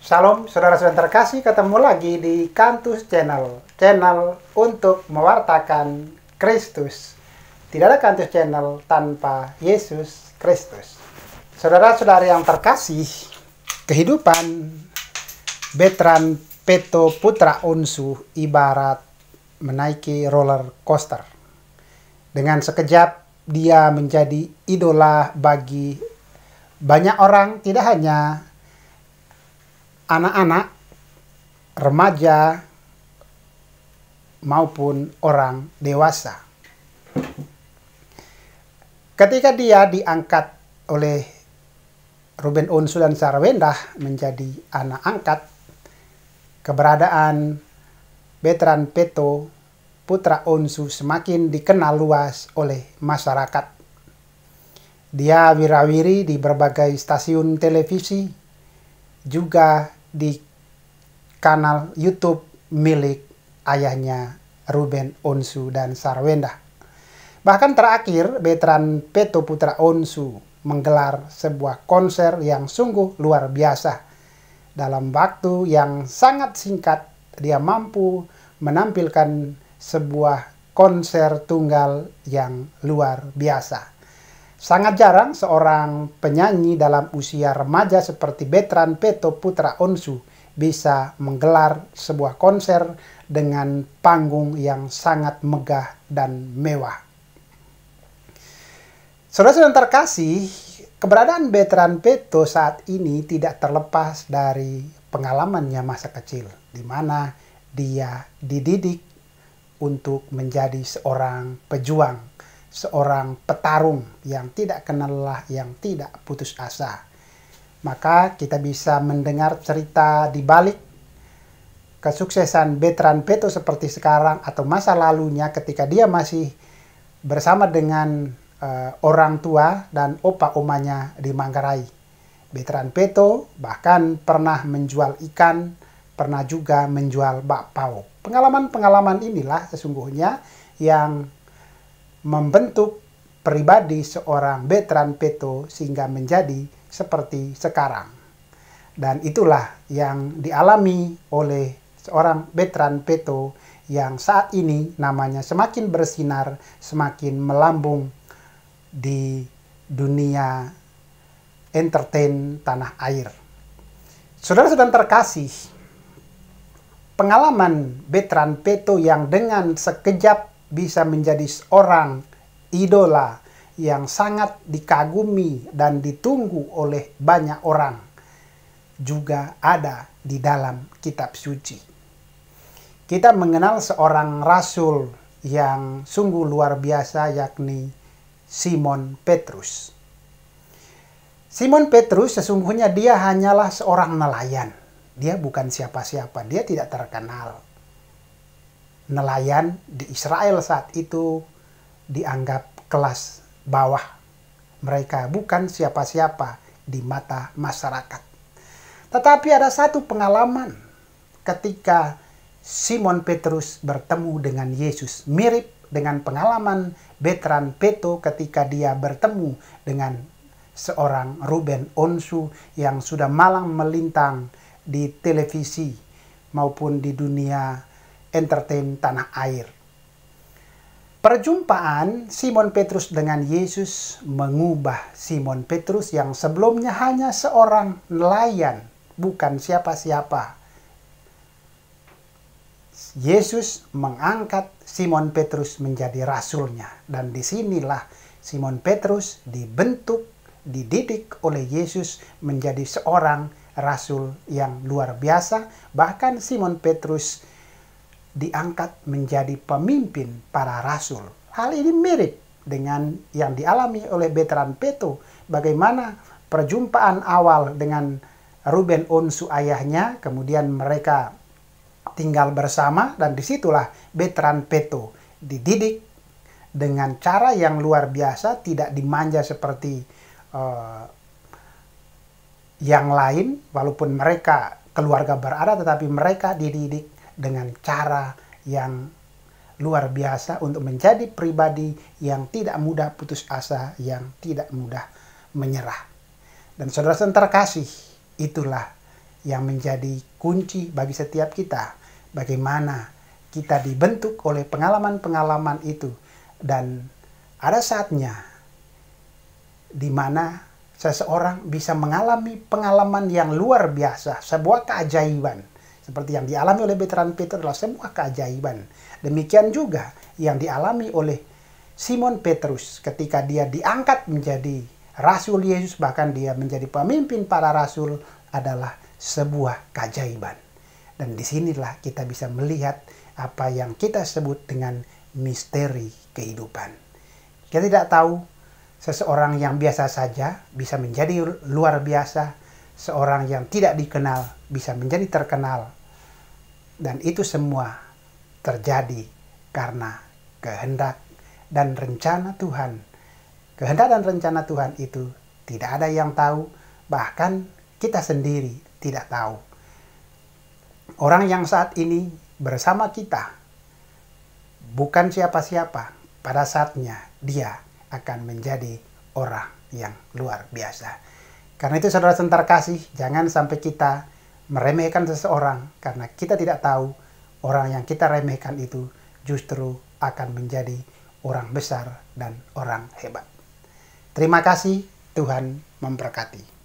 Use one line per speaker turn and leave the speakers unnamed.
Salam saudara-saudara terkasih, ketemu lagi di Kantus Channel, channel untuk mewartakan Kristus. Tidak ada Kantus Channel tanpa Yesus Kristus. Saudara-saudari yang terkasih, kehidupan Bertrand Peto Putra Onsu ibarat menaiki roller coaster. Dengan sekejap dia menjadi idola bagi banyak orang, tidak hanya anak-anak, remaja, maupun orang dewasa. Ketika dia diangkat oleh Ruben Onsu dan Sarwenda menjadi anak angkat, keberadaan Bertrand Peto Putra Onsu semakin dikenal luas oleh masyarakat. Dia wirawiri di berbagai stasiun televisi, juga di kanal YouTube milik ayahnya Ruben Onsu dan Sarwenda. Bahkan terakhir, Bertrand Peto Putra Onsu menggelar sebuah konser yang sungguh luar biasa. Dalam waktu yang sangat singkat, dia mampu menampilkan sebuah konser tunggal yang luar biasa. Sangat jarang seorang penyanyi dalam usia remaja seperti Bertrand Peto Putra Onsu bisa menggelar sebuah konser dengan panggung yang sangat megah dan mewah. Saudara-saudara terkasih, keberadaan Bertrand Peto saat ini tidak terlepas dari pengalamannya masa kecil, di mana dia dididik untuk menjadi seorang pejuang, seorang petarung yang tidak kenal lelah, yang tidak putus asa. Maka kita bisa mendengar cerita di balik kesuksesan Bertrand Peto seperti sekarang atau masa lalunya ketika dia masih bersama dengan orang tua dan opa-omanya di Manggarai. Bertrand Peto bahkan pernah menjual ikan, pernah juga menjual bakpao. Pengalaman-pengalaman inilah sesungguhnya yang membentuk pribadi seorang Bertrand Peto sehingga menjadi seperti sekarang. Dan itulah yang dialami oleh seorang Bertrand Peto yang saat ini namanya semakin bersinar, semakin melambung di dunia entertain tanah air. Saudara-saudara terkasih, pengalaman Bertrand Peto yang dengan sekejap bisa menjadi seorang idola yang sangat dikagumi dan ditunggu oleh banyak orang juga ada di dalam kitab suci. Kita mengenal seorang rasul yang sungguh luar biasa, yakni Simon Petrus. Simon Petrus sesungguhnya dia hanyalah seorang nelayan. Dia bukan siapa-siapa, dia tidak terkenal. Nelayan di Israel saat itu dianggap kelas bawah. Mereka bukan siapa-siapa di mata masyarakat. Tetapi ada satu pengalaman ketika Simon Petrus bertemu dengan Yesus, mirip dengan pengalaman Bertrand Peto ketika dia bertemu dengan seorang Ruben Onsu yang sudah malang melintang di televisi maupun di dunia entertain tanah air. Perjumpaan Simon Petrus dengan Yesus mengubah Simon Petrus yang sebelumnya hanya seorang nelayan, bukan siapa-siapa. Yesus mengangkat Simon Petrus menjadi rasulnya, dan disinilah Simon Petrus dibentuk, dididik oleh Yesus menjadi seorang rasul yang luar biasa. Bahkan Simon Petrus diangkat menjadi pemimpin para rasul. Hal ini mirip dengan yang dialami oleh Bertrand Peto. Bagaimana perjumpaan awal dengan Ruben Onsu ayahnya, kemudian mereka tinggal bersama, dan disitulah Bertrand Peto dididik dengan cara yang luar biasa, tidak dimanja seperti yang lain, walaupun mereka keluarga berada, tetapi mereka dididik dengan cara yang luar biasa untuk menjadi pribadi yang tidak mudah putus asa, yang tidak mudah menyerah. Dan saudara-saudara terkasih, itulah yang menjadi kunci bagi setiap kita. Bagaimana kita dibentuk oleh pengalaman-pengalaman itu. Dan ada saatnya di mana seseorang bisa mengalami pengalaman yang luar biasa, sebuah keajaiban. Seperti yang dialami oleh veteran Petrus adalah sebuah keajaiban. Demikian juga yang dialami oleh Simon Petrus ketika dia diangkat menjadi Rasul Yesus, bahkan dia menjadi pemimpin para rasul, adalah sebuah keajaiban. Dan disinilah kita bisa melihat apa yang kita sebut dengan misteri kehidupan. Kita tidak tahu, seseorang yang biasa saja bisa menjadi luar biasa, seorang yang tidak dikenal bisa menjadi terkenal. Dan itu semua terjadi karena kehendak dan rencana Tuhan. Kehendak dan rencana Tuhan itu tidak ada yang tahu, bahkan kita sendiri tidak tahu. Orang yang saat ini bersama kita bukan siapa-siapa, pada saatnya dia akan menjadi orang yang luar biasa. Karena itu saudara-saudara kasih, jangan sampai kita meremehkan seseorang karena kita tidak tahu orang yang kita remehkan itu justru akan menjadi orang besar dan orang hebat. Terima kasih, Tuhan memberkati.